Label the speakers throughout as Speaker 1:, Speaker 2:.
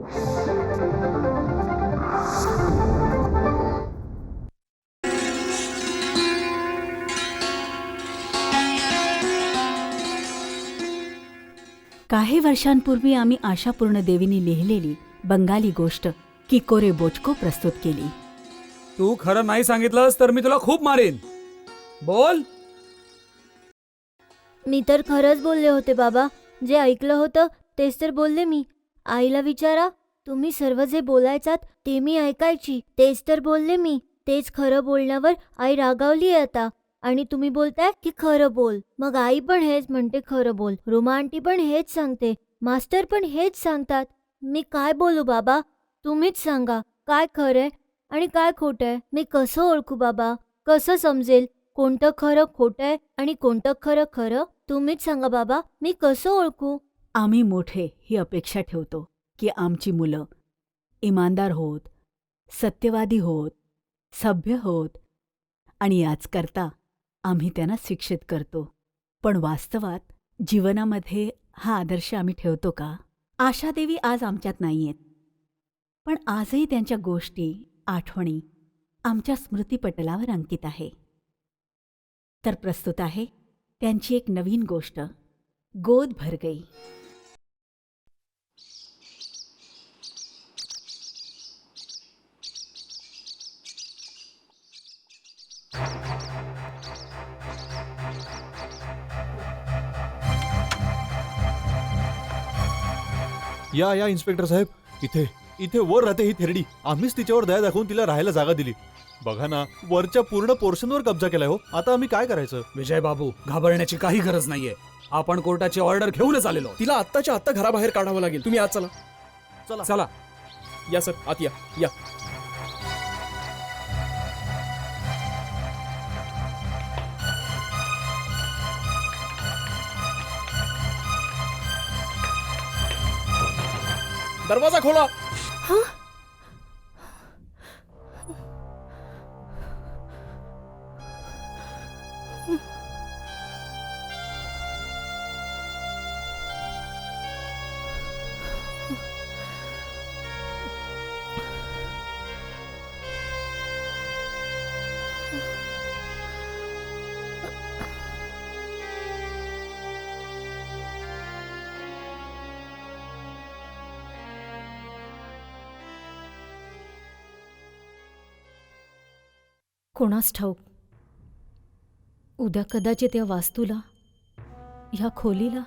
Speaker 1: काही वर्षांपूर्वी आम्ही आशापूर्ण देवीनी लिहिलेली बंगाली गोष्ट किकोरे बोचको प्रस्तुत केली.
Speaker 2: तू खरं नाही सांगितलंस तर मी तुला खूप मारेन. बोल.
Speaker 3: मी तर खरंच बोलले होते बाबा. जे ऐकलं होतं तेच तर बोलले मी. आईला विचारा, तुम्ही सर्व जे बोलायचात ते मी ऐकायची. तेच तर बोलले मी. तेच खरं बोलण्यावर आई रागावली आता. आणि तुम्ही बोलताय की खरं बोल. मग आई पण हेच म्हणते खरं बोल. रुमा आंटी पण हेच सांगते. मास्टर पण हेच सांगतात. मी काय बोलू बाबा? तुम्हीच सांगा. काय खरंय आणि काय खोटंय? मी कसं ओळखू बाबा? कसं समजेल कोणतं खरं खोटंय आणि कोणतं खरं खरं? तुम्हीच सांगा बाबा. मी कसं ओळखू?
Speaker 1: आम्ही मोठे ही अपेक्षा ठेवतो की आमची मुलं इमानदार होत, सत्यवादी होत, सभ्य होत आणि याचकरता आम्ही त्यांना शिक्षित करतो. पण वास्तवात जीवनामध्ये हा आदर्श आम्ही ठेवतो का? आशादेवी आज आमच्यात नाहीयेत, पण आजही त्यांच्या गोष्टी, आठवणी आमच्या स्मृतिपटलावर अंकित आहे. तर प्रस्तुत आहे त्यांची एक नवीन गोष्ट, गोद भर गई.
Speaker 4: या इन्स्पेक्टर साहेब, इथे इथे वर राहते ही थेरडी. आम्हीच तिच्यावर दया दाखवून तिला राहायला जागा दिली. बघा ना, वरच्या पूर्ण पोर्शनवर कब्जा केलाय हो. आता आम्ही काय करायचं?
Speaker 2: विजय बाबू, घाबरण्याची काही गरज नाहीये. आपण कोर्टाची ऑर्डर घेऊनच आलेलो.
Speaker 5: तिला आत्ताच्या आत्ता घराबाहेर काढावं लागेल. तुम्ही आत चला.
Speaker 4: चला
Speaker 2: चला.
Speaker 5: या सर, आत या. या. दरवाजा खोला.
Speaker 6: कोणास ठाऊक, उद्या कदाचित या वास्तूला, ह्या खोलीला,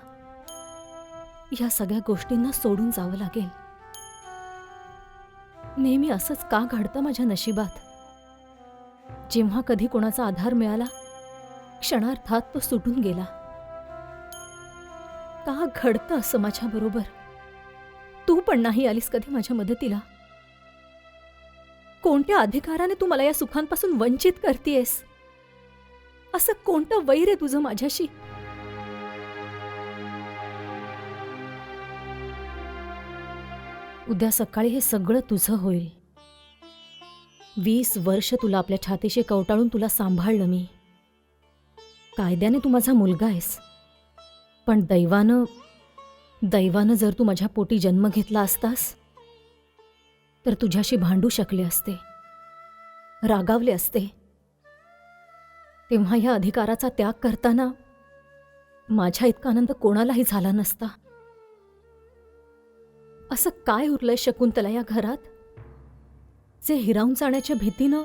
Speaker 6: ह्या सगळ्या गोष्टींना सोडून जावं लागेल. नेहमी असंच का घडतं माझ्या नशिबात? जेव्हा कधी कोणाचा आधार मिळाला, क्षणार्धात तो सुटून गेला. का घडतं असं माझ्याबरोबर? तू पण नाही आलीस कधी माझ्या मदतीला. कोणत्या अधिकाराने तू मला या सुखांपासून वंचित करतेयस? असं कोणतं वैर आहे तुझं माझ्याशी? उद्या सकाळी हे सगळं तुझं होईल. 20 वर्ष तुला आपल्या छातीशी कवटाळून तुला सांभाळलं मी. कायद्याने तू माझा मुलगा आहेस, पण दैवानं जर तू माझ्या पोटी जन्म घेतला असतास तर तुझ्याशी भांडू शकले असते, रागावले असते. तेव्हा या अधिकाराचा त्याग करताना माझ्या इतका आनंद कोणालाही झाला नसता. असं काय उरलंय शकुंतला या घरात, जे हिरावून जाण्याच्या भीतीनं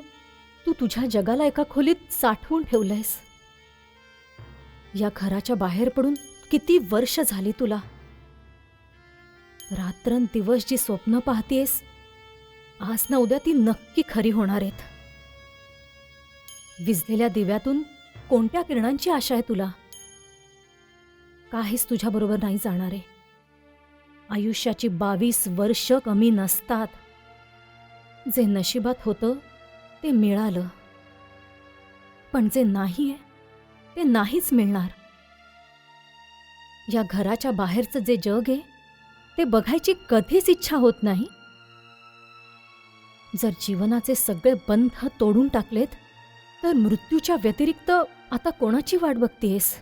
Speaker 6: तू तुझ्या जगाला एका खोलीत साठवून ठेवलंयस? या घराच्या बाहेर पडून किती वर्ष झाली तुला? रात्रंदिवस जी स्वप्न पाहतेस, आज ना उद्या ती नक्की खरी होणार आहेत. विझलेल्या दिव्यातून कोणत्या किरणांची आशा आहे तुला? काहीच तुझ्याबरोबर नाही जाणार आहे. आयुष्याची 22 वर्ष कमी नसतात. जे नशिबात होतं ते मिळालं, पण जे नाही आहे ते नाहीच मिळणार. या घराच्या बाहेरचं जे जग आहे ते बघायची कधीच इच्छा होत नाही. जर जीवनाचे सगळे बंध तोडून टाकलेत तर मृत्यूच्या व्यतिरिक्त आता कोणाची वाट बघतेस?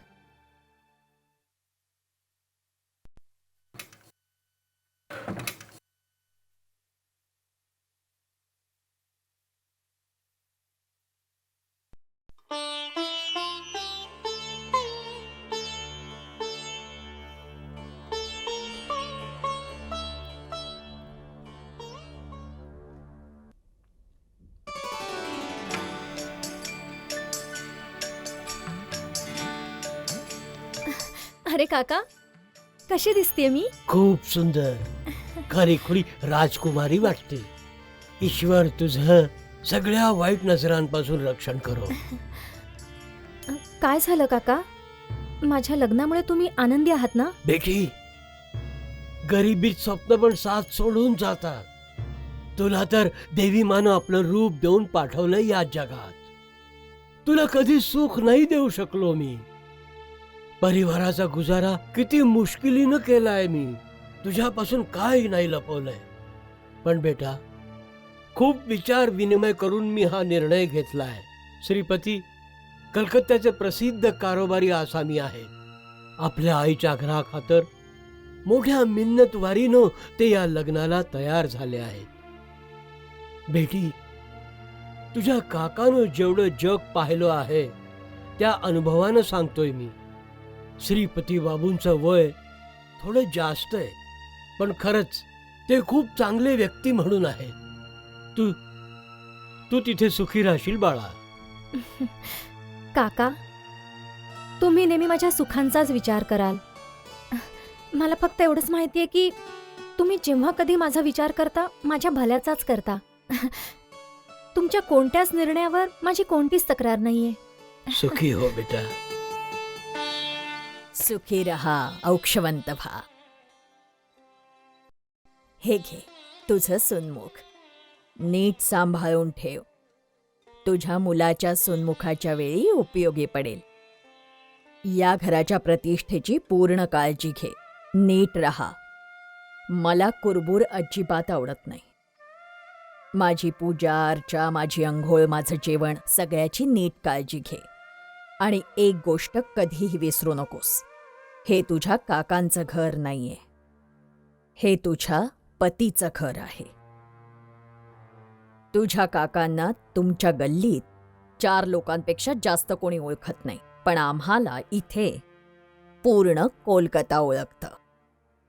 Speaker 6: अरे काका, कशी दिसते मी?
Speaker 7: खूप सुंदर, खरीखुरी राजकुमारी वाटते. ईश्वर तुझं सगळ्या वाईट नजरांपासून रक्षण करो.
Speaker 6: काय झालं काका? माझ्या लग्नामुळे तुम्ही आनंदी आहात ना?
Speaker 7: बेटी, गरिबीत स्वप्न पण साथ सोडून जातात. तुला तर देवी मानं आपलं रूप देऊन पाठवलं या जगात. तुला कधी सुख नाही देऊ शकलो मी. परिवाराचा गुजारा किती मुश्किलीनं केलाय मी. तुझ्यापासून काही नाही लपवलंय. पण बेटा, खूप विचार विनिमय करून मी हा निर्णय घेतलाय. श्रीपती कलकत्त्याचे प्रसिद्ध कारोबारी आसामी आहेत. आपल्या आईच्या आग्रहाखातर मोठ्या मिन्नतवारीनं ते या लग्नाला तयार झाले आहेत. बेटी, तुझ्या काकानं जेवढं जग पाहिलं आहे त्या अनुभवानं सांगतोय मी. श्रीपती बाबूंचं वय थोडं जास्त आहे, पण खरंच ते खूप चांगले व्यक्ती म्हणून आहे. तू तू तिथे सुखी राहशील बाळा.
Speaker 6: काका, तुम्ही नेहमी माझ्या सुखांचाच विचार कराल. मला फक्त एवढंच माहिती आहे की तुम्ही जेव्हा कधी माझा विचार करता, माझ्या भल्याचाच करता. तुमच्या कोणत्याच निर्णयावर माझी कोणतीच तक्रार नाहीये.
Speaker 7: सुखी हो बेटा.
Speaker 1: सुखी रहा, औक्षवंत व्हा. हे घे तुझं सुनमुख. नीट सांभाळून ठेव. तुझ्या मुलाच्या सुनमुखाच्या वेळी उपयोगी पडेल. या घराच्या प्रतिष्ठेची पूर्ण काळजी घे. नीट रहा. मला कुरबूर अजिबात आवडत नाही. माझी पूजा अर्चा, माझी अंघोळ, माझं जेवण सगळ्याची नीट काळजी घे. आणि एक गोष्ट कधीही विसरू नकोस. हे तुझ्या काकांचं घर नाहीये. हे तुझ्या पतीचं घर आहे. तुझ्या काकांना तुमच्या गल्लीत 4 लोकांपेक्षा जास्त कोणी ओळखत नाही, पण आम्हाला इथे पूर्ण कोलकाता ओळखतं.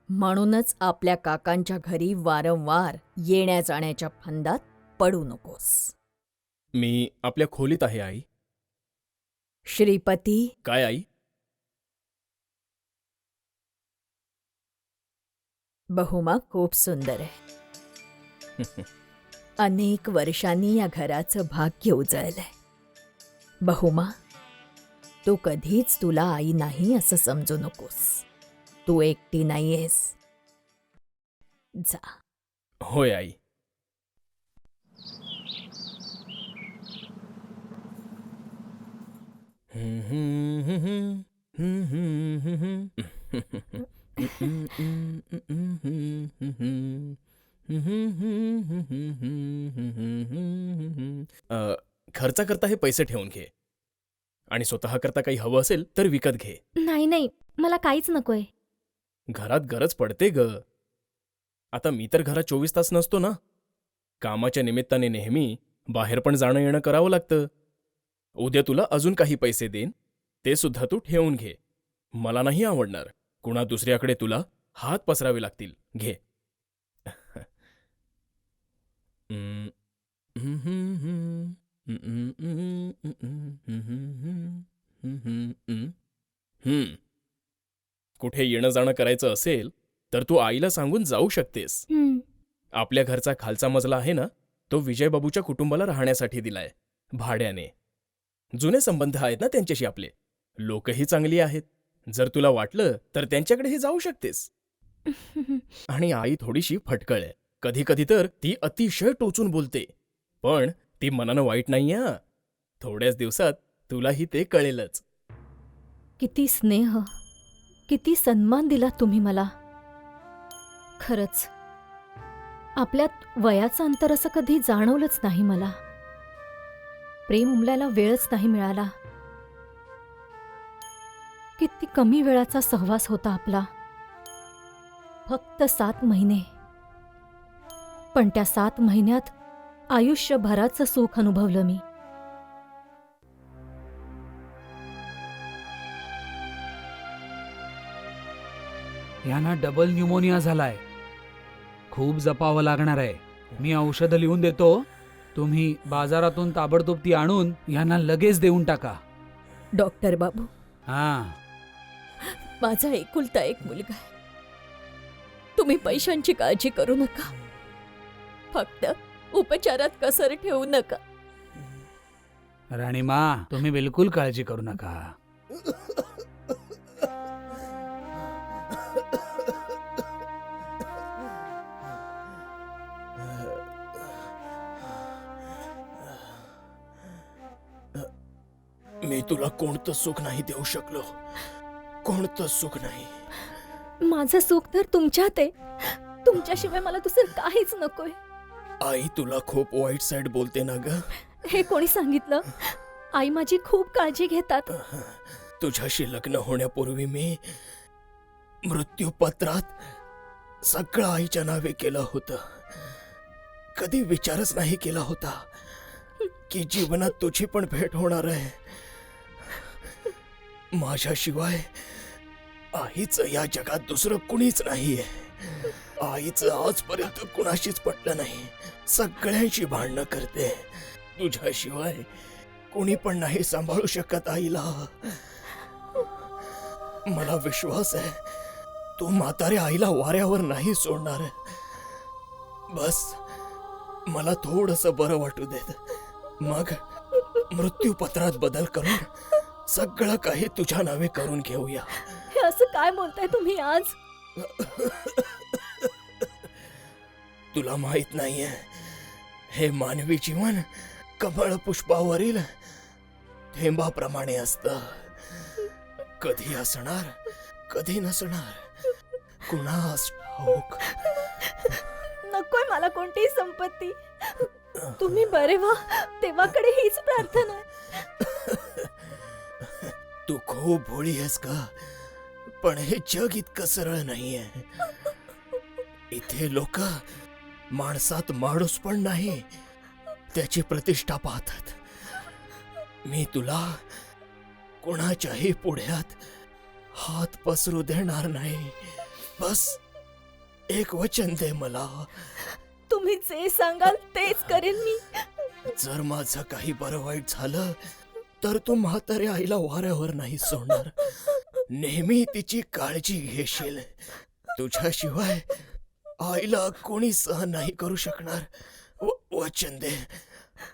Speaker 1: म्हणूनच आपल्या काकांच्या घरी वारंवार येण्या जाण्याच्या फंदात पडू नकोस.
Speaker 5: मी आपल्या खोलीत आहे आई.
Speaker 1: श्रीपती,
Speaker 5: काय आई?
Speaker 1: बहुमा खूप सुंदर आहे. अनेक वर्षांनी या घराचं भाग्य उजळलंय. बहुमा, तू कधीच तुला आई नाही असं समजू नकोस. तू एकटी नाहीयेस. जा.
Speaker 5: होय आई. खर्चा करता हे पैसे ठेवून घे. आणि स्वतः करता काही हवं असेल तर विकत घे.
Speaker 6: नाही नाही, मला काहीच नकोय.
Speaker 5: घरात गरज पडते ग. आता मी तर घरात 24 तास नसतो ना. कामाच्या निमित्ताने नेहमी बाहेर पण जाणं येणं करावं लागतं. उद्या तुला अजून काही पैसे देईन, ते सुद्धा तू ठेवून घे. मला नाही आवडणार कुणा दुसऱ्याकडे तुला हात पसरावे लागतील. घे. कुठे येणं जाणं करायचं असेल तर तू आईला सांगून जाऊ शकतेस. आपल्या घरचा खालचा मजला आहे ना, तो विजयबाबूच्या कुटुंबाला राहण्यासाठी दिलाय भाड्याने. जुने संबंध आहेत ना त्यांच्याशी आपले. लोकही चांगली आहेत. जर तुला वाटलं तर त्यांच्याकडेही जाऊ शकतेस. आणि आई थोडीशी फटकळ आहे. कधी कधी तर ती अतिशय टोचून बोलते, पण ती मनानं वाईट नाहीये. थोड्याच दिवसात तुलाही ते कळेलच.
Speaker 6: किती स्नेह, किती सन्मान दिला तुम्ही मला. खरंच आपल्यात वयाचं अंतर असं कधी जाणवलंच नाही मला. प्रेम उमलायला वेळच नाही मिळाला. किती कमी वेळाचा सहवास होता आपला. फक्त 7 महिने, पण त्या 7 महिन्यात आयुष्यभराचं सुख अनुभवलं मी.
Speaker 2: यांना डबल न्यूमोनिया झालाय. खूप जपावं लागणार आहे. मी औषधं लिहून देतो. तुम्ही बाजारातून ताबडतोब ती आणून यांना लगेच देऊन टाका.
Speaker 1: डॉक्टर बाबू,
Speaker 2: हां,
Speaker 8: माझा एकुलता एक मुलगा आहे. तुम्ही पैशांची काळजी करू नका. फक्त उपचारात कसर ठेवू नका.
Speaker 2: राणीमा, तुम्ही बिलकुल काळजी करू नका.
Speaker 5: मी तुला कोणतं सुख नाही देऊ शकलो. कोणतं सुख नाही.
Speaker 6: माझं सुख तर तुमच्यात आहे. तुमच्याशिवाय मला दुसरं काहीच नकोय.
Speaker 5: आई तुला खूप वाईट साईड बोलते ना ग.
Speaker 6: हे कोणी सांगितलं? आई माझी खूप काळजी घेतात.
Speaker 5: तुझ्याशी लग्न होण्यापूर्वी मी मृत्यूपत्रात सगळं आईच्या नावे केलं होतं. कधी विचारच नाही केला होता की जीवनात तुझी पण भेट होणार आहे. माझ्याशिवाय आईचं या जगात दुसरं कुणीच नाहीये. आईचं आजपर्यंत कुणाशीच पटलं नाही. सगळ्यांशी भांडणं करते. तुझ्याशिवाय कोणी पण नाही सांभाळू शकत आईला. मला विश्वास आहे तू म्हाताऱ्या आईला वाऱ्यावर नाही सोडणार. बस मला थोडंसं बरं वाटू देत. मग मृत्यूपत्रात बदल करून सगळं काही तुझ्या नावे करून घेऊया.
Speaker 6: हे असं काय बोलताय तुम्ही आज?
Speaker 5: तुला माहित नाहीये, हे मानवी जीवन कमळ पुष्पावरील थेंबाप्रमाणे असतं. कधी असणार, कधी नसणार, कुणास ठाऊक.
Speaker 6: नकोय मला कोणतीही संपत्ती. तुम्ही बरे व्हा, देवाकडे हीच प्रार्थना आहे.
Speaker 5: तू खूप भोळी आहेस का? पण हे जग इतकं सरळ नाहीये. इथे लोक माणसात माणूस पण नाही, त्याची प्रतिष्ठा पाहतात. मी तुला कोणाच्याही पुढ्यात हात पसरू देणार नाही. बस एक वचन दे मला.
Speaker 6: तुम्ही जे सांगाल तेच करेन मी.
Speaker 5: जर माझं काही बरं वाईट झालं तर तू म्हाताऱ्या आईला वाऱ्यावर नाही सोडणार. नेहमी तिची काळजी घेशील. तुझ्याशिवाय आईला कोणी सहन नाही करू शकणार. वचन दे,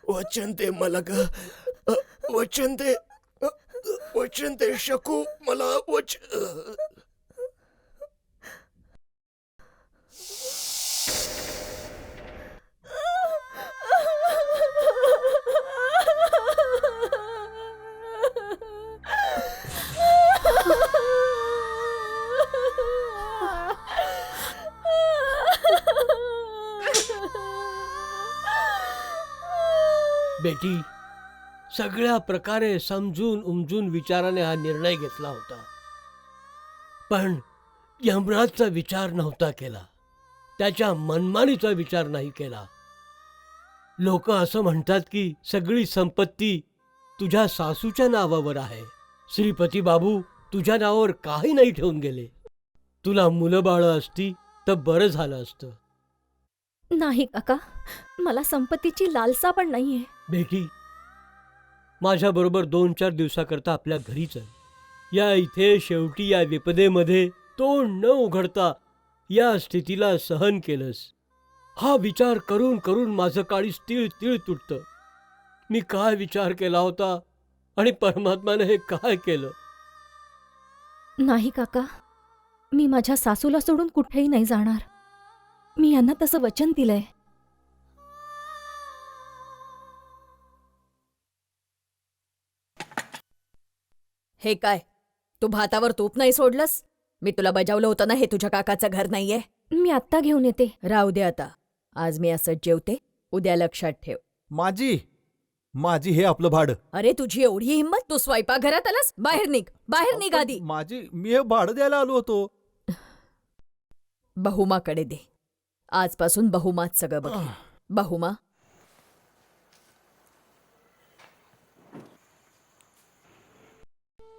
Speaker 5: वचन दे मला ग. वचन दे, वचन दे शकू मला.
Speaker 7: बेटी, सगळ्या प्रकारे समजून उमजून विचाराने हा निर्णय घेतला होता. पण यमराजचा विचार नव्हता केला. त्याच्या मनमानीचा विचार नाही केला. लोक असं म्हणतात की सगळी संपत्ती तुझ्या सासूच्या नावावर आहे. श्रीपती बाबू तुझ्या नावावर काही नाही ठेवून गेले. तुला मुलं बाळं असती तर बरं झालं असतं.
Speaker 6: नाही काका, मला संपत्तीची लालसा पण नाहीये.
Speaker 7: बेटी, माझ्याबरोबर 2-4 दिवसाकरता आपल्या घरी चल. या इथे शेवटी या विपदेमध्ये तोंड न उघडता या स्थितीला सहन केलंस. हा विचार करून करून माझं काळीज तीळ तीळ तुटतं. मी काय विचार केला होता आणि परमात्म्याने हे काय केलं.
Speaker 6: नाही काका, मी माझ्या सासूला सोडून कुठेही नाही जाणार. मी यांना तसं वचन दिलंय.
Speaker 8: हे काय, तू भातावर तूप नाही सोडलंस? मी तुला बजावलं होतं ना, हे तुझ्या काकाचं घर नाहीये.
Speaker 6: मी आत्ता घेऊन येते.
Speaker 8: राहू दे आता. आज मी असंच जेवते. उद्या लक्षात ठेव.
Speaker 4: माझी हे आपलं भाडं.
Speaker 8: अरे तुझी एवढी हिंमत, तू स्वयंपाकघरात आलास? बाहेर निघ, बाहेर निघ आधी.
Speaker 4: मी हे भाडं द्यायला आलो होतो.
Speaker 8: बहुमाकडे दे. आजपासून बहुमाच सगळं बघ. बहुमा,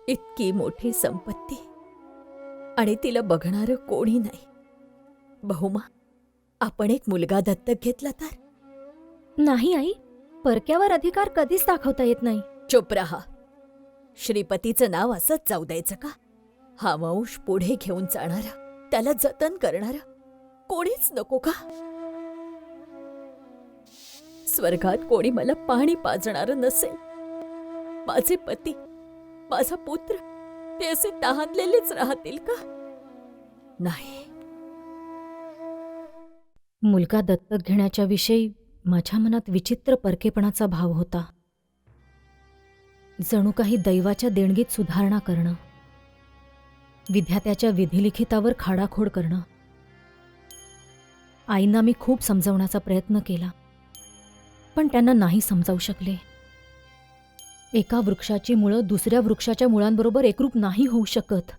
Speaker 8: इतकी मोठी संपत्ती आणि तिला बघणारं कोणी नाही. बहुमा, आपण एक मुलगा दत्तक घेतला तर?
Speaker 6: नाही आई, परक्यावर अधिकार कधीच दाखवता येत नाही.
Speaker 8: चुप रहा. श्रीपतीचं नाव असंच जाऊ द्यायचं का? हा वंश पुढे घेऊन जाणारा, त्याला जतन करणारा कोणीच नको का? स्वर्गात कोणी मला पाणी पाजणारं नसेल. माझे पती, माझा पुत्र ते असे तहानलेलेच राहतील का? नाही.
Speaker 6: मुलगा दत्तक घेण्याच्या विषयी माझ्या मनात विचित्र परकेपणाचा भाव होता. जणू काही दैवाच्या देणगीत सुधारणा करणं, विधात्याच्या विधिलिखितावर खाडाखोड करणं. आईंना मी खूप समजवण्याचा प्रयत्न केला, पण त्यांना नाही समजावू शकले. एका वृक्षाची मुळं दुसऱ्या वृक्षाच्या मुळांबरोबर एकरूप नाही होऊ शकत.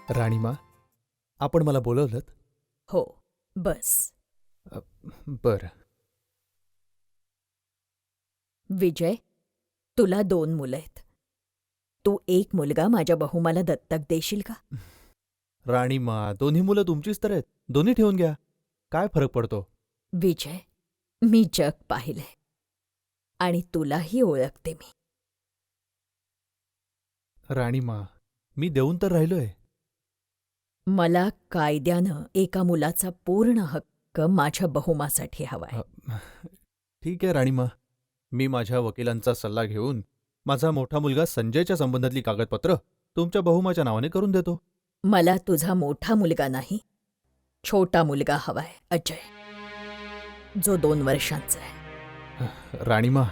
Speaker 4: राणीमा, आपण मला बोलवलं?
Speaker 8: हो, बस.
Speaker 4: बरं.
Speaker 8: विजय, तुला 2 मुलं आहेत. तू एक मुलगा माझ्या बहुमाला दत्तक देशील का?
Speaker 4: राणीमा, दोन्ही मुलं तुमचीच तर आहेत. दोन्ही ठेवून घ्या. काय फरक पडतो?
Speaker 8: विजय, मी जग पाहिलंय आणि तुलाही ओळखते मी.
Speaker 4: राणीमा, मी देऊन तर राहिलोय.
Speaker 8: मला कायद्यानं एका मुलाचा पूर्ण हक्क माझ्या बहुमासाठी हवाय.
Speaker 4: ठीक आहे राणीमा, मी माझ्या वकिलांचा सल्ला घेऊन माझा मोठा मुलगा संजयच्या संबंधातली कागदपत्र तुमच्या बहुमाच्या नावाने करून देतो.
Speaker 8: मला तुझा मोठा मुलगा नाही, छोटा मुलगा हवाय, अजय, जो 2 वर्षांचा आहे.
Speaker 4: राणीमा,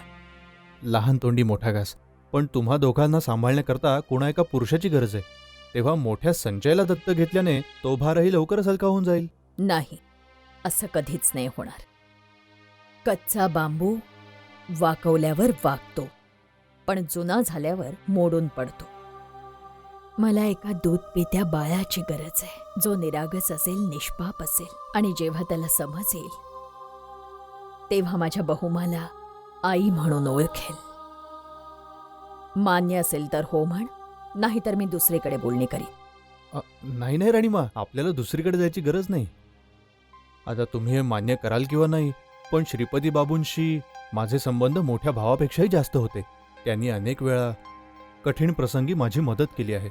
Speaker 4: लहान तोंडी मोठा घास. पण तुम्हा दोघांना सांभाळण्याकरता कोणा एका पुरुषाची गरज आहे. तेव्हा मोठ्या संजयला दत्तक घेतल्याने तो भारही लवकरच हलका होऊन जाईल.
Speaker 8: नाही, असं कधीच नाही होणार. कच्चा बांबू वाकवल्यावर वाकतो, पण जुना झाल्यावर मोडून पडतो. मला एका दूध पित्या बाळाची गरज आहे, जो निरागस असेल, निष्पाप असेल, आणि जेव्हा त्याला समजेल तेव्हा माझ्या बहुमाला आई म्हणून ओळखेल. मान्य असेल तर हो म्हण, नाहीतर मी दुसरीकडे बोलणी करीन.
Speaker 4: नाही नाही राणीमा, आपल्याला दुसरीकडे जायची गरज नाही. आता तुम्ही हे मान्य कराल किंवा नाही, पण श्रीपती बाबूंशी माझे संबंध मोठ्या भावापेक्षाही जास्त होते. त्यांनी अनेक वेळा कठीण प्रसंगी माझी मदत केली आहे.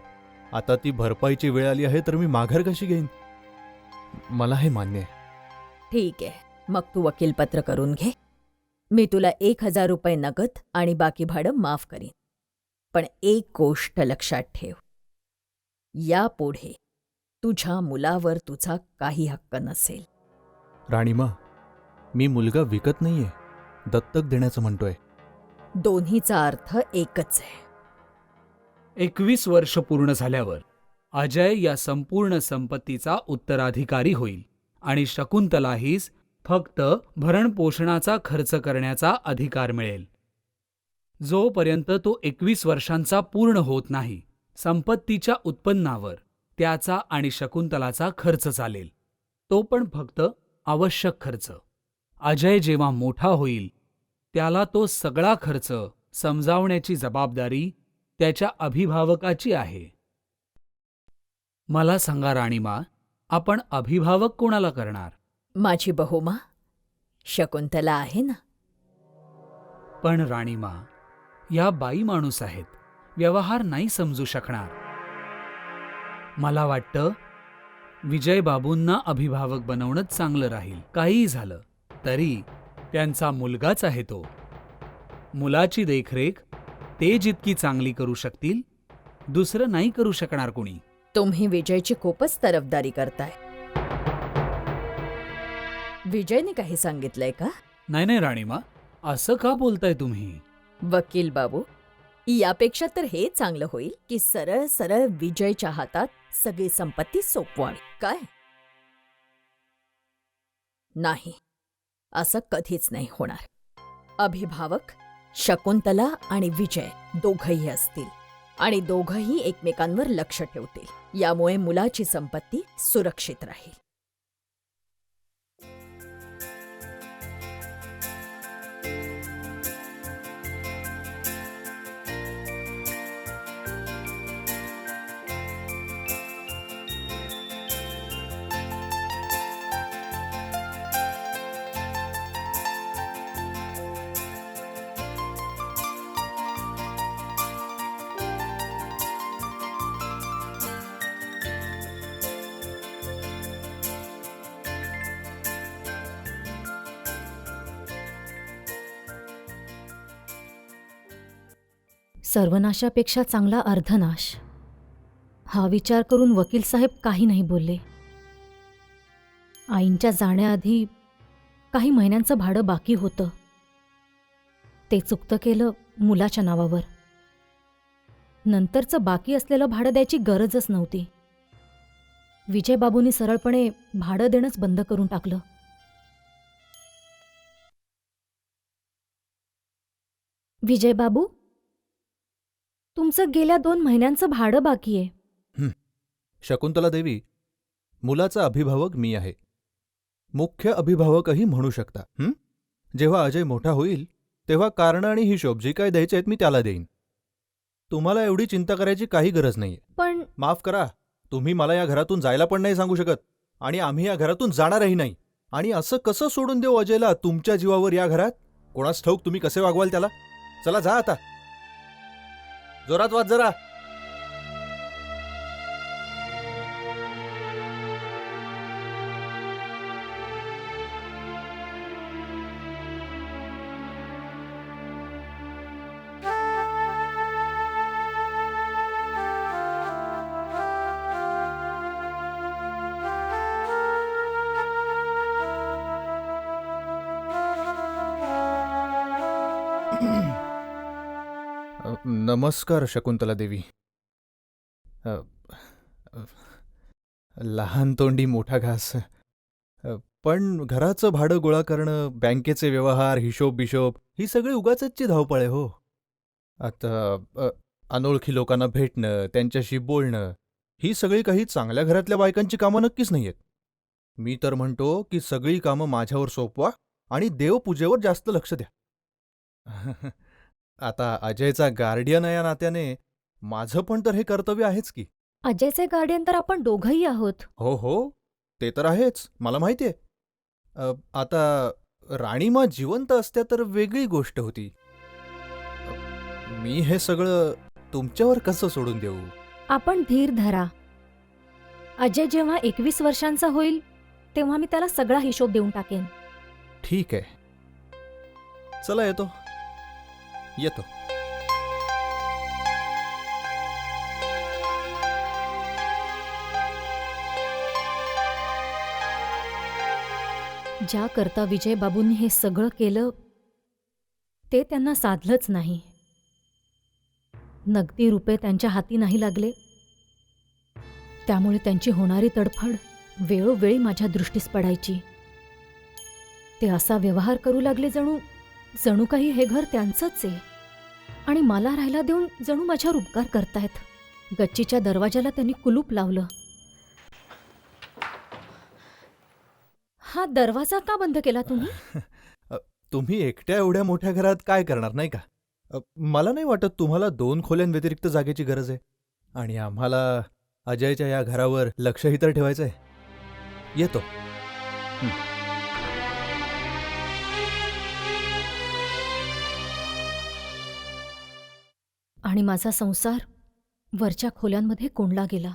Speaker 4: आता ती भरपाईची वेळ आली आहे तर मी माघार कशी घेईन? मला हे मान्य आहे.
Speaker 8: ठीक आहे, मग तू वकीलपत्र करून घे. मी तुला 1000 रुपये नगद आणि बाकी भाडं माफ करीन. पण एक गोष्ट लक्षात ठेव, यापुढे तुझ्या मुलावर तुझा काही हक्क नसेल.
Speaker 4: राणीमा, मी मुलगा विकत नाहीये, दत्तक देण्याचं म्हणतोय.
Speaker 8: दोन्हीचा अर्थ एकच आहे.
Speaker 2: 21 वर्ष पूर्ण झाल्यावर अजय या संपूर्ण संपत्तीचा उत्तराधिकारी होईल आणि शकुंतलाहीस फक्त भरणपोषणाचा खर्च करण्याचा अधिकार मिळेल. जोपर्यंत तो 21 वर्षांचा पूर्ण होत नाही, संपत्तीच्या उत्पन्नावर त्याचा आणि शकुंतलाचा खर्च चालेल, तो पण फक्त आवश्यक खर्च. अजय जेव्हा मोठा होईल त्याला तो सगळा खर्च समजावण्याची जबाबदारी त्याच्या अभिभावकाची आहे. मला सांगा राणीमा, आपण अभिभावक कोणाला करणार?
Speaker 8: माझी बहुमा शकुंतला आहे ना.
Speaker 2: पण राणीमा, या बाई माणूस आहेत, व्यवहार नाही समजू शकणार. मला वाटतं विजयबाबूंना अभिभावक बनवणंच चांगलं राहील. काहीही झालं तरी त्यांचा मुलगाच आहे तो. मुलाची देखरेख ते जितकी चांगली करू शकतील, दुसरं नाही करू शकणार कोणी.
Speaker 8: तुम्ही विजयची खूपच तरफदारी करताय. विजयने काही सांगितलंय का?
Speaker 2: नाही नाही राणीमा, असं का बोलताय तुम्ही?
Speaker 8: वकील बाबू, यापेक्षा तर हे चांगलं होईल की सरळ सरळ विजयच्या हातात सगळी संपत्ती सोपवावी. काय? नाही, असं कधीच नाही होणार. अभिभावक शकुंतला आणि विजय दोघंही असतील आणि दोघंही एकमेकांवर लक्ष ठेवतील. यामुळे मुलाची संपत्ती सुरक्षित राहील.
Speaker 6: सर्वनाशापेक्षा चांगला अर्धनाश, हा विचार करून वकील साहेब काही नाही बोलले. आईंच्या जाण्याआधी काही महिन्यांचं भाडं बाकी होतं. ते चुकतं केलं मुलाच्या नावावर. नंतरचं बाकी असलेलं भाडं द्यायची गरजच नव्हती. विजयबाबूंनी सरळपणे भाडं देणंच बंद करून टाकलं. विजयबाबू, तुमचं गेल्या 2 महिन्यांचं भाडं बाकी आहे.
Speaker 4: शकुंतला देवी, मुलाचा अभिभावक मी आहे. मुख्य अभिभावकही म्हणू शकता. जेव्हा अजय मोठा होईल तेव्हा कारणं आणि हिशोब जे काय द्यायचे आहेत मी त्याला देईन. तुम्हाला एवढी चिंता करायची काही गरज नाहीये.
Speaker 6: पण
Speaker 4: माफ करा, तुम्ही मला या घरातून जायला पण नाही सांगू शकत आणि आम्ही या घरातून जाणारही नाही. आणि असं कसं सोडून देऊ अजयला तुमच्या जीवावर या घरात? कोणास ठाऊक तुम्ही कसे वागवाल त्याला. चला जा आता, जोरात वाज जरा. नमस्कार शकुंतला देवी. लहान तोंडी मोठा घास. पण घराचं भाडं गोळा करणं, बँकेचे व्यवहार, हिशोब ही सगळी उगाचची धावपळ आहे हो. आता अनोळखी लोकांना भेटणं, त्यांच्याशी बोलणं, ही सगळी काही चांगल्या घरातल्या बायकांची कामं नक्कीच नाहीयेत. मी तर म्हणतो की सगळी कामं माझ्यावर सोपवा आणि देवपूजेवर जास्त लक्ष द्या. आता अजयचा गार्डियन या नात्याने माझं पण तर हे कर्तव्य आहेच की.
Speaker 6: अजयचे गार्डियन तर आपण दोघंही आहोत.
Speaker 4: हो हो, ते तर आहेच, मला माहिती आहे. आता राणीमा जिवंत असत्या तर वेगळी गोष्ट होती. मी हे सगळं तुमच्यावर कसं सोडून देऊ?
Speaker 6: आपण धीर धरा. अजय जेव्हा 21 वर्षांचा होईल तेव्हा मी त्याला सगळा हिशोब देऊन टाकेन.
Speaker 4: ठीक आहे, चला येतो.
Speaker 6: ज्या करता विजयबाबूंनी हे सगळं केलं ते त्यांना साधलंच नाही. नगदी रुपये त्यांच्या हाती नाही लागले. त्यामुळे त्यांची होणारी तडफड वेळोवेळी माझ्या दृष्टीस पडायची. ते असा व्यवहार करू लागले जणू काही हे घर त्यांचंच आहे आणि मला राहायला देऊन जणू माझ्यावर उपकार करतायत. गच्चीच्या दरवाजाला त्यांनी कुलूप लावलं. हा दरवाजा का बंद केला तुम्ही?
Speaker 4: तुम्ही एकट्या एवढ्या मोठ्या घरात काय करणार नाही का? मला नाही वाटत तुम्हाला 2 खोल्यांव्यतिरिक्त जागेची गरज आहे. आणि आम्हाला अजयच्या या घरावर लक्षही तर ठेवायचं आहे. येतो.
Speaker 6: आणि माझा संसार वरच्या खोल्यांमध्ये कोंडला गेला.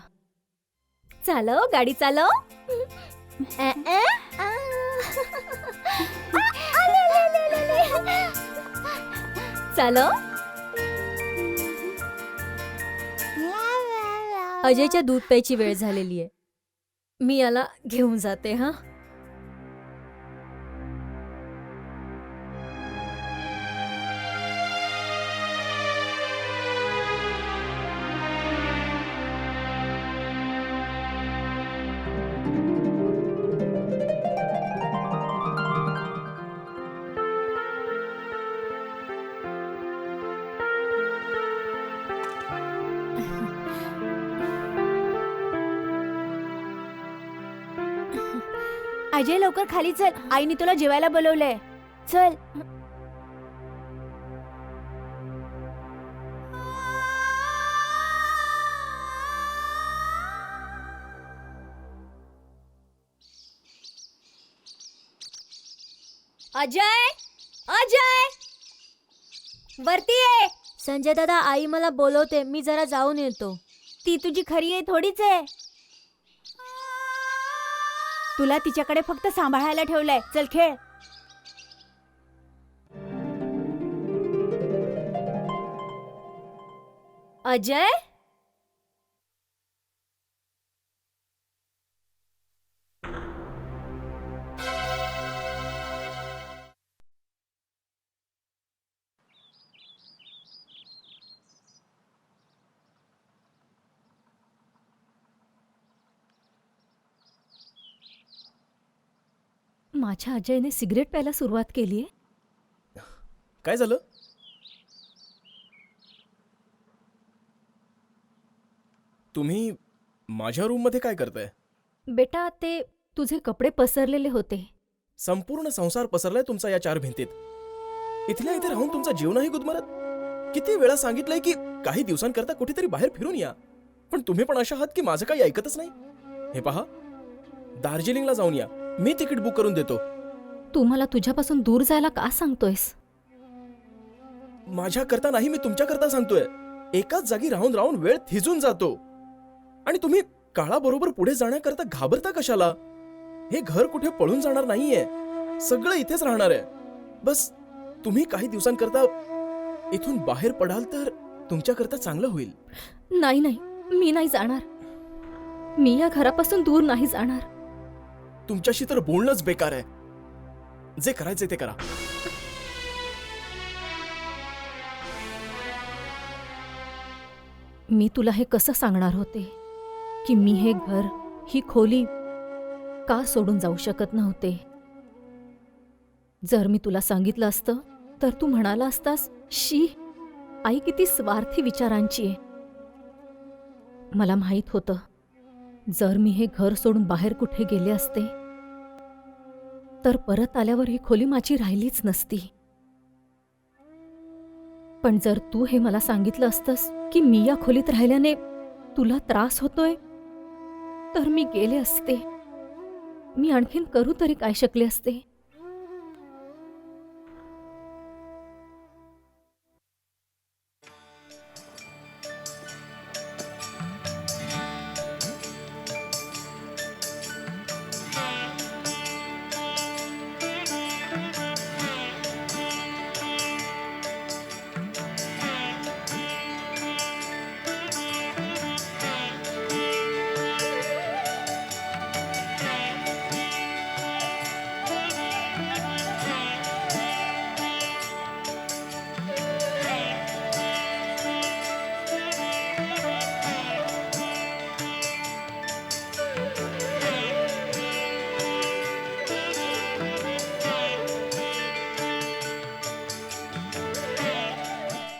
Speaker 6: चालव गाडी चालव. चालव. अजयच्या दूध प्यायची वेळ झालेली आहे. मी याला घेऊन जाते. हा,
Speaker 1: अजय लवकर खाली चल, आईने तुला जेवायला बोलवलंय. चल.
Speaker 3: अजय, अजय, वरती ये. संजय दादा, आई मला बोलवते, मी जरा जाऊन येतो.
Speaker 1: ती तुझी खरी आई थोडीच आहे. तुला तिच्याकडे फक्त सांभाळायला ठेवलंय. चल खेळ.
Speaker 3: अजय,
Speaker 6: माझ्या अजयने सिगरेट प्यायला सुरुवात केलीये.
Speaker 5: काय झालं? तुम्ही माझ्या रूममध्ये काय करताय?
Speaker 6: बेटा, ते तुझे कपडे पसरलेले होते.
Speaker 5: संपूर्ण संसार पसरलाय तुमचा या 4 भिंतीत. इथल्या इथे राहून तुमचा जीव नाही गुदमरत. किती वेळा सांगितलंय की काही दिवसांकरता कुठेतरी बाहेर फिरून या, पण तुम्ही पण अशा आहात की माझं काही ऐकतच नाही. हे पहा, दार्जिलिंगला जाऊन या, मी तिकीट बुक करून देतो.
Speaker 6: तू मला तुझ्यापासून दूर जायला का सांगतोयस?
Speaker 5: माझ्याकरता नाही, मी तुमच्याकरता सांगतोय. एकाच जागी राहून राहून वेळ थिजून जातो आणि तुम्ही काळाबरोबर पुढे जाण्याकरता घाबरता कशाला? हे घर कुठे पळून जाणार नाहीये, सगळं इथेच राहणार आहे. बस तुम्ही काही दिवसांकरता इथून बाहेर पडाल तर तुमच्याकरता चांगलं होईल.
Speaker 6: नाही नाही, मी नाही जाणार. मी या घरापासून दूर नाही जाणार.
Speaker 5: तुमच्याशी तर बोलणंच बेकार आहे. जे करायचे ते करा.
Speaker 6: मी तुला हे कसं सांगणार होते की मी हे घर, ही खोली का सोडून जाऊ शकत नव्हते. जर मी तुला सांगितलं असतं तर तू म्हणाला असतास, शी, आई किती स्वार्थी विचारांची आहे. मला माहीत होतं, जर मी हे घर सोडून बाहेर कुठे गेले असते तर परत आल्यावर ही खोली माझी राहिलीच नसती. पण जर तू हे मला सांगितलं असतंस की मी या खोलीत राहिल्याने तुला त्रास होतोय, तर मी गेले असते. मी आणखीन करू तरी काय शकले असते?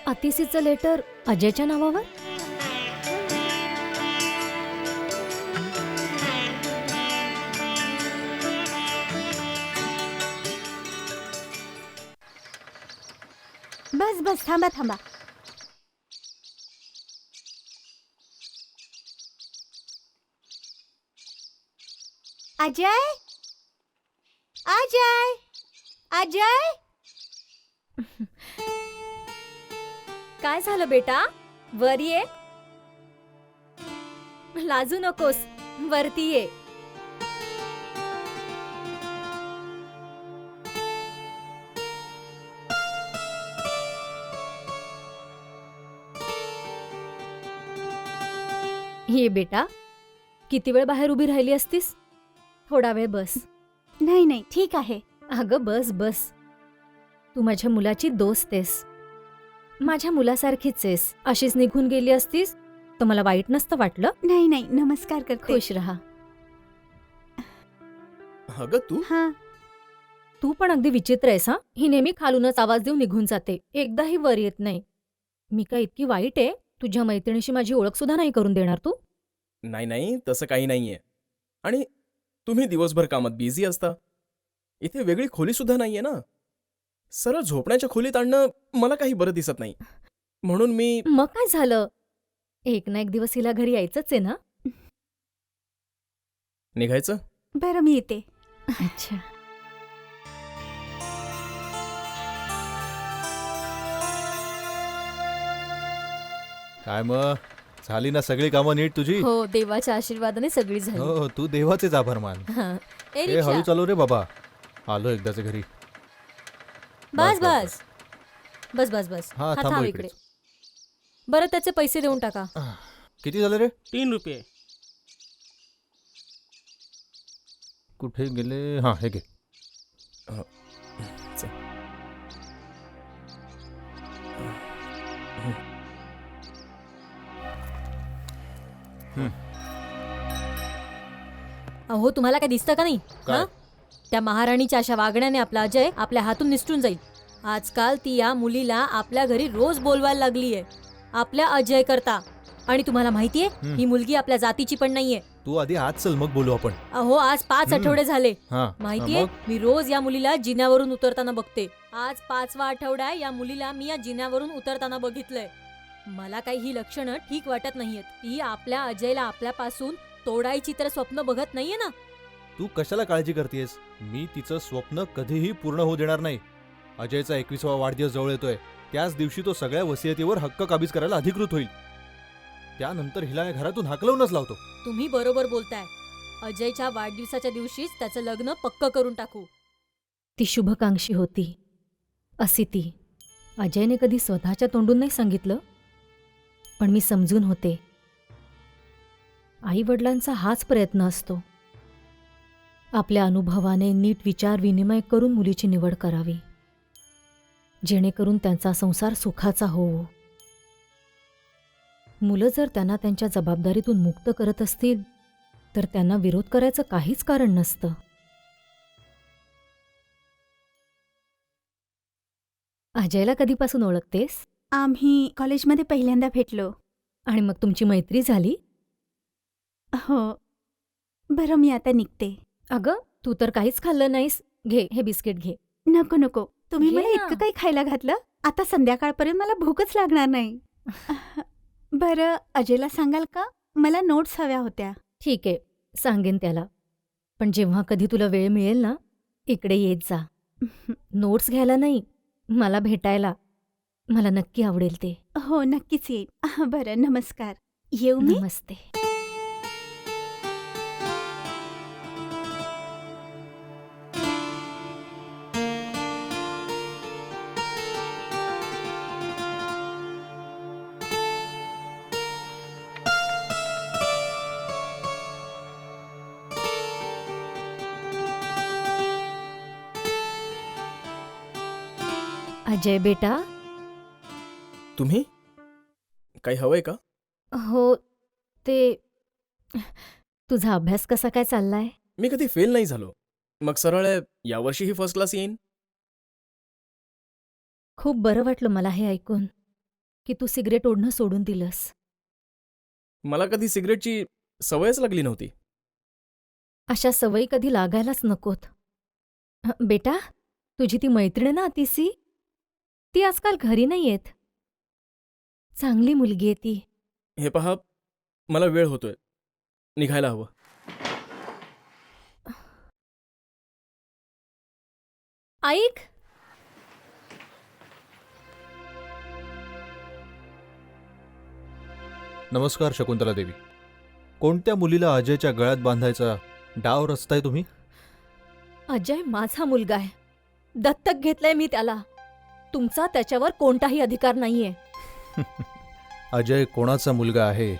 Speaker 6: आतिशीचं लेटर अजयच्या नावावर?
Speaker 1: बस बस, थांबा थांबा. अजय, अजय, अजय.
Speaker 3: काय झालं बेटा? वर ये. लाजू नकोस, वरती ये.
Speaker 6: ये बेटा, किती वेळ बाहेर उभी राहिली असतीस? थोडा वेळ बस.
Speaker 1: नाही नाही, ठीक आहे.
Speaker 6: अगं बस बस. तू माझ्या मुलाची दोस्त आहेस, माझ्या मुलासारखीच आहेस. अशीच निघून गेली असतीस तर मला वाईट नसतं वाटलं.
Speaker 1: नाही नाही, नमस्कार करते.
Speaker 6: खुश राहा.
Speaker 5: अगं तू
Speaker 1: हा,
Speaker 6: तू पण अगदी विचित्र आहेस. हा, ही नेहमी खालूनच आवाज देऊन निघून जाते, एकदाही वर येत नाही. मी काय इतकी वाईट आहे? तुझ्या मैत्रिणीशी माझी ओळख सुद्धा नाही करून देणार तू?
Speaker 5: नाही नाही, तसं काही नाहीये. आणि तुम्ही दिवसभर कामात बिझी असता. इथे वेगळी खोली सुद्धा नाहीये ना. सरळ झोपण्याच्या खोलीत आणणं मला काही बरं दिसत नाही. म्हणून मी
Speaker 6: मग काय झालं? एक ना एक दिवस हिला घरी यायचंच आहे ना?
Speaker 5: निघायचं.
Speaker 1: बरं मी येते.
Speaker 6: अच्छा.
Speaker 4: काय मग झाली ना सगळी कामं नीट तुझी?
Speaker 6: हो, देवाच्या आशीर्वादाने सगळी झाली.
Speaker 4: हो तू देवाचेच आभार मान.
Speaker 6: हां. ए,
Speaker 4: ए
Speaker 6: रिक्षा.
Speaker 4: हळू चालव रे बाबा. आलो एकदाच घरी.
Speaker 6: बस बस बस बस बस
Speaker 4: हा,
Speaker 6: हा,
Speaker 4: थांबू
Speaker 6: थांब
Speaker 4: इकडे.
Speaker 6: इकडे. बरं, त्याचे पैसे देऊन टाका.
Speaker 4: किती झाले रे?
Speaker 7: 3 रुपये.
Speaker 4: कुठे गेले? हा हे घे.
Speaker 5: चल.
Speaker 6: अहो, तुम्हाला काय दिसतं का नाही?
Speaker 4: काय?
Speaker 6: हां? त्या महाराणीच्या अशा वागण्याने आपला अजय आपल्या हातून निसटून जाईल. आजकाल ती या मुलीला आपल्या घरी रोज बोलवायला लागलीये आपल्या अजय करता. आणि तुम्हाला माहितीये, ही मुलगी आपल्या जातीची पण नाहीये.
Speaker 4: तू आधी आज चल मग बोलू आपण.
Speaker 6: अहो, आज 5 आठवडे झाले.
Speaker 4: हा
Speaker 6: माहितीये,
Speaker 4: मग?
Speaker 6: मी रोज या मुलीला जिन्यावरून उतरताना बघते. आज 5वा आठवडा आहे, या मुलीला मी या जिन्यावरून उतरताना बघितलंय. मला काही ही लक्षणं ठीक वाटत नाहीयेत. ती आपल्या अजयला आपल्यापासून तोडायची तर स्वप्न बघत नाहीये ना?
Speaker 4: तू कशाला काळजी करतेस? मी तिचं स्वप्न कधीही पूर्ण होऊ देणार नाही. अजयचा 21वा वाढदिवस जवळ येतोय. त्याच दिवशी तो सगळ्या वसियतीवर हक्क काबीज करायला अधिकृत होईल. त्यानंतर हिला या घरातून हाकलवूनच लावतो.
Speaker 6: तुम्ही बरोबर बोलताय. अजयच्या वाढदिवसाच्या दिवशीच त्याचं लग्न पक्क करून टाकू. ती शुभकांक्षी होती, अशी ती. अजयने कधी स्वतःच्या तोंडून नाही सांगितलं, पण मी समजून होते. आई वडिलांचा हाच प्रयत्न असतो, आपल्या अनुभवाने नीट विचार विनिमय करून मुलीची निवड करावी, जेणेकरून त्यांचा संसार सुखाचा होवो. मुलं जर त्यांना त्यांच्या जबाबदारीतून मुक्त करत असतील तर त्यांना विरोध करायचं काहीच कारण नसतं. अजयला कधीपासून ओळखतेस?
Speaker 1: आम्ही कॉलेजमध्ये पहिल्यांदा भेटलो.
Speaker 6: आणि मग तुमची मैत्री झाली?
Speaker 1: हो. बरं मी आता निघते.
Speaker 6: अगं, तू तर काहीच खाल्लं नाहीस. घे, हे बिस्किट घे.
Speaker 1: नको नको, तुम्ही
Speaker 6: घे
Speaker 1: मला
Speaker 6: ना.
Speaker 1: इतकं काही खायला घातलं. आता संध्याकाळपर्यंत मला भूकच लागणार नाही. बरं अजयला सांगाल का? मला नोट्स हव्या होत्या.
Speaker 6: ठीक आहे, सांगेन त्याला. पण जेव्हा कधी तुला वेळ मिळेल ना, इकडे येत जा. नोट्स घ्यायला नाही, मला भेटायला. मला नक्की आवडेल ते.
Speaker 1: हो नक्कीच येईल. बरं नमस्कार. येऊ मी?
Speaker 6: नमस्ते. अजय बेटा.
Speaker 5: तुम्ही काही हवंय का?
Speaker 6: हो, ते तुझा अभ्यास कसा काय चाललाय?
Speaker 5: मी कधी फेल नाही झालो. मग सरळ यावर्षीही फर्स्ट क्लास येईन.
Speaker 6: खूप बरं वाटलं मला हे ऐकून की तू सिगरेट ओढणं सोडून दिलंस.
Speaker 5: मला कधी सिगरेटची सवयच लागली नव्हती.
Speaker 6: अशा सवयी कधी लागायलाच नकोत. बेटा, तुझी ती मैत्रीण ना अतिसी, ती आजकाल घरी नाही येत. चांगली मुलगी आहे ती.
Speaker 5: हे पहा, मला वेळ होतोय. निघायला हवं.
Speaker 6: ऐक.
Speaker 4: नमस्कार शकुंतला देवी. कोणत्या मुलीला अजयच्या गळ्यात बांधायचा डाव रचताय तुम्ही?
Speaker 6: अजय माझा मुलगा आहे. दत्तक घेतलंय मी त्याला. तुमचा त्याच्यावर कोणताही अधिकार नाहीये.
Speaker 4: अजय कोणाचा मुलगा आहे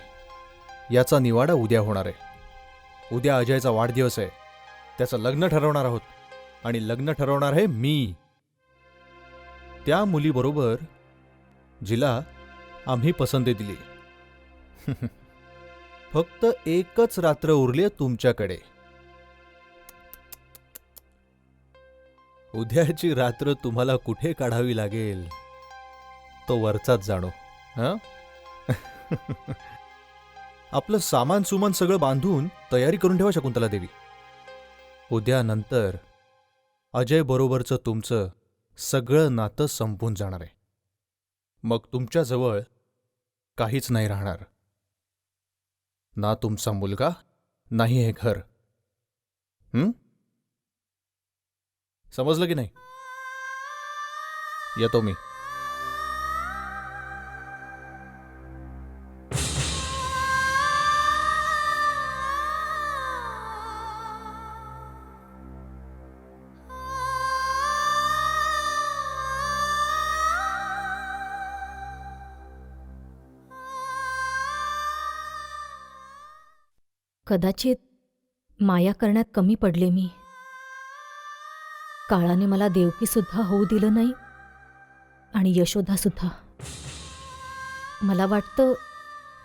Speaker 4: याचा निवाडा उद्या होणार आहे. उद्या अजयचा वाढदिवस आहे. त्याचं लग्न ठरवणार आहोत आणि लग्न ठरवणार आहे मी. त्या मुलीबरोबर जिला आम्ही पसंती दिली. फक्त एकच रात्र उरली तुमच्याकडे. उद्याची रात्र तुम्हाला कुठे काढावी लागेल तो वरचाच जाणो. हं? आपलं सामान सुमान सगळं बांधून तयारी करून ठेवा शकुंतला देवी. उद्यानंतर अजय बरोबरचं तुमचं सगळं नातं संपून जाणार आहे. मग तुमच्याजवळ काहीच नाही राहणार. ना तुमचा मुलगा, नाही हे घर. समजलं की नाही? येतो मी.
Speaker 6: कदाचित माया करण्यात कमी पडले मी. काळाने मला देवकीसुद्धा होऊ दिलं नाही आणि यशोदासुद्धा. मला वाटतं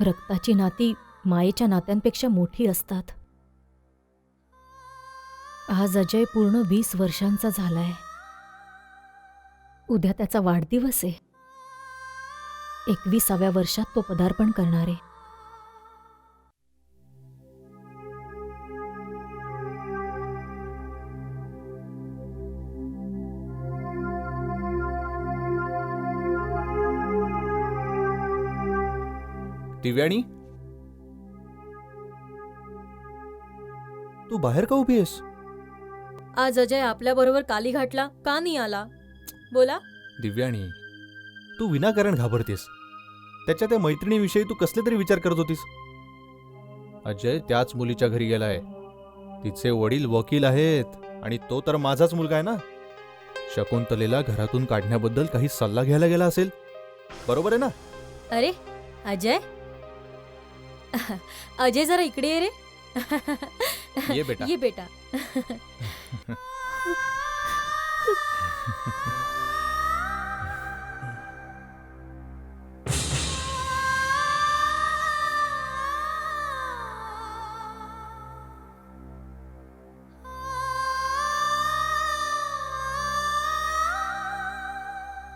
Speaker 6: रक्ताची नाती मायेच्या नात्यांपेक्षा मोठी असतात. आज अजय पूर्ण 20 वर्षांचा झालाय. उद्या त्याचा वाढदिवस आहे. 21व्या वर्षात तो पदार्पण करणार आहे.
Speaker 4: दिव्याणी, तू बाहेर का उभी आहेस?
Speaker 9: आज अजय आपल्याबरोबर कालीघाटला का नाही आला? बोला.
Speaker 4: दिव्याणी, तू विनाकारण घाबरतेस. त्याच्या त्या मैत्रिणीविषयी तू कसले तरी विचार करत होतीस. अजय त्याच मुलीच्या घरी गेलाय. तिचे वडील वकील आहेत आणि तो तर माझाच मुलगा आहे ना. शकुंतलेला घरातून काढण्याबद्दल काही सल्ला घ्यायला गेला असेल. बरोबर आहे ना?
Speaker 9: अरे अजय, अजय जरा इकडे ये रे.
Speaker 4: ये बेटा.
Speaker 9: ये बेटा.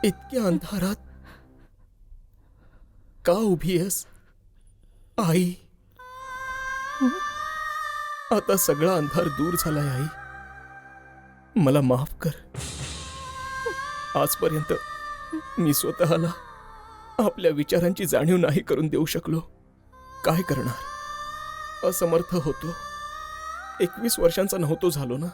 Speaker 5: इतक्या अंधारात का उभी आहेस आई? आता सगळा अंधार दूर झालाय आई. मला माफ कर. आजपर्यंत मी स्वतःला आपल्या विचारांची जाणीव नाही करून देऊ शकलो. काय करणार? असमर्थ होतो. 21 वर्षांचा नव्हतो झालो ना.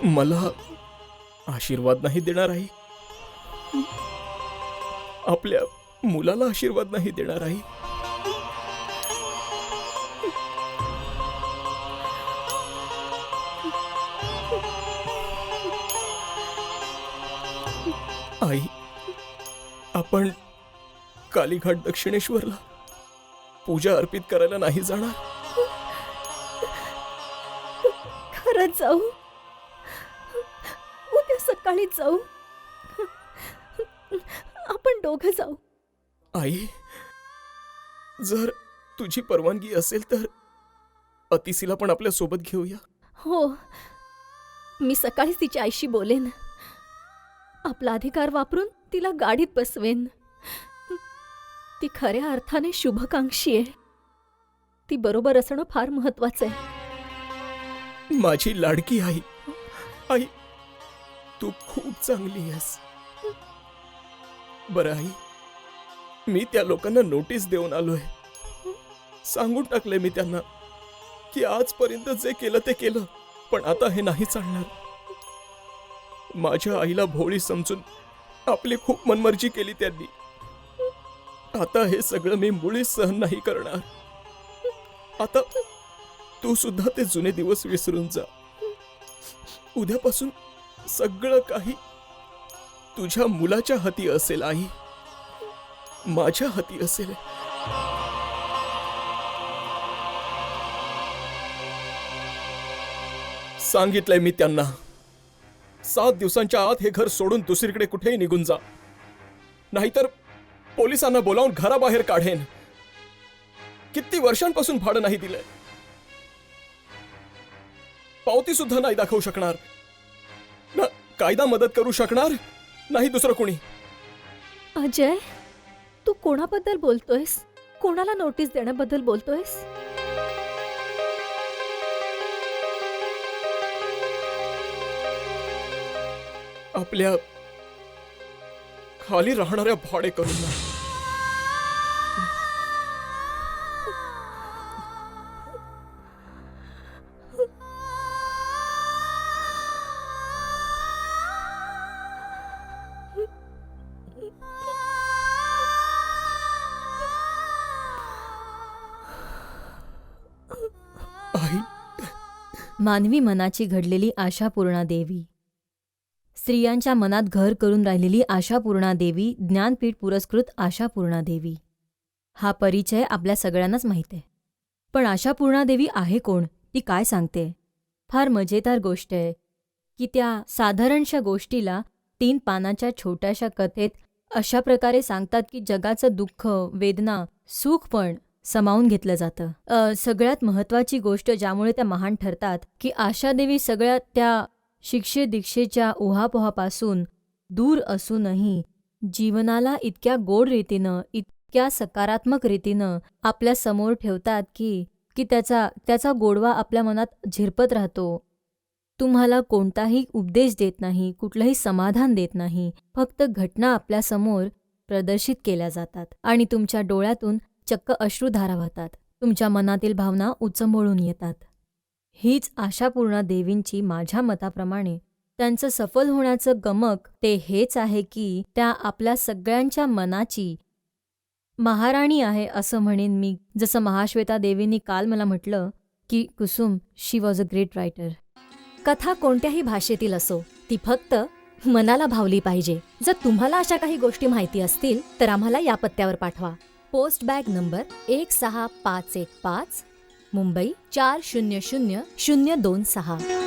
Speaker 5: मला आशीर्वाद नाही देणार आई? आपल्या मुलाला आशीर्वाद नाही देणार आई? आई, आपण कालीघाट दक्षिणेश्वरला पूजा अर्पित करायला नाही जाणार?
Speaker 6: खरंच जाऊ. उद्या सकाळी जाऊ. आपण दोघं जाऊ.
Speaker 5: आई, जर तुझी परवानगी असेल तर अतिसीला पण आपल्या सोबत घेऊया.
Speaker 6: हो, मी सकाळीच तिच्या आईशी बोलेन. आपला अधिकार वापरून तिला गाडीत बसवेन. ती खऱ्या अर्थाने शुभकांक्षी आहे. ती बरोबर असणं फार महत्वाचं आहे.
Speaker 5: माझी लाडकी आई. आई, तू खूप चांगली आहेस. बरं आई, मी त्या लोकांना नोटीस देऊन आलोय. सांगून टाकले मी त्यांना की आजपर्यंत जे केलं ते केलं, पण आता हे नाही चालणार. माझ्या आईला भोळी समजून आपली खूप मनमर्जी केली त्यांनी. आता हे सगळं मी मुळीच सहन नाही करणार. आता तू सुद्धा ते जुने दिवस विसरून जा. उद्यापासून सगळं काही तुझ्या मुलाच्या हाती असेल आई. माझ्या हाती असेल. सांगितलंय मी त्यांना, 7 दिवसांच्या आत हे घर सोडून दुसरीकडे कुठेही निघून जा, नाहीतर पोलिसांना बोलावून घराबाहेर काढेन. किती वर्षांपासून भाडं नाही दिलंय. पावती सुद्धा नाही दाखवू शकणार. ना कायदा मदत करू शकणार, नाही दुसरं कोणी.
Speaker 6: अजय, तू कोणाबद्दल बोलतोयस? कोणाला नोटीस देण्याबद्दल बोलतोयस?
Speaker 5: आपल्या खाली राहणाऱ्या भाडेकरूंना. आई,
Speaker 9: मानवी मनाची घडलेली आशापूर्णा देवी, स्त्रियांच्या मनात घर करून राहिलेली आशापूर्णा देवी, ज्ञानपीठ पुरस्कृत आशापूर्णा देवी. हा परिचय आपल्या सगळ्यांनाच माहीत आहे. पण आशापूर्णा देवी आहे कोण, ती काय सांगते? फार मजेदार गोष्ट आहे की त्या साधारणशा गोष्टीला 3 पानाच्या छोट्याशा कथेत अशा प्रकारे सांगतात की जगाचं दुःख, वेदना, सुख पण समावून घेतलं जातं. सगळ्यात महत्त्वाची गोष्ट ज्यामुळे त्या महान ठरतात की आशादेवी सगळ्या त्या शिक्षे दीक्षेच्या उहापोहापासून दूर असूनही जीवनाला इतक्या गोड रीतीनं, इतक्या सकारात्मक रीतीनं आपल्या समोर ठेवतात की त्याचा गोडवा आपल्या मनात झिरपत राहतो. तुम्हाला कोणताही उपदेश देत नाही, कुठलंही समाधान देत नाही, फक्त घटना आपल्यासमोर प्रदर्शित केल्या जातात आणि तुमच्या डोळ्यातून चक्क अश्रुधारा वाहतात. तुमच्या मनातील भावना उचंबळून येतात. हीच आशापूर्णा देवींची माझ्या मताप्रमाणे त्यांचं सफल होण्याचं गमक ते हेच आहे की त्या आपल्या सगळ्यांच्या मनाची महाराणी आहे असं म्हणेन मी. जसं महाश्वेता देवींनी काल मला म्हटलं की कुसुम, शी वॉज अ ग्रेट रायटर.
Speaker 6: कथा कोणत्याही भाषेतील असो, ती फक्त मनाला भावली पाहिजे. जर तुम्हाला अशा काही गोष्टी माहिती असतील तर आम्हाला या पत्त्यावर पाठवा. Post bag number 16515, Mumbai 400026.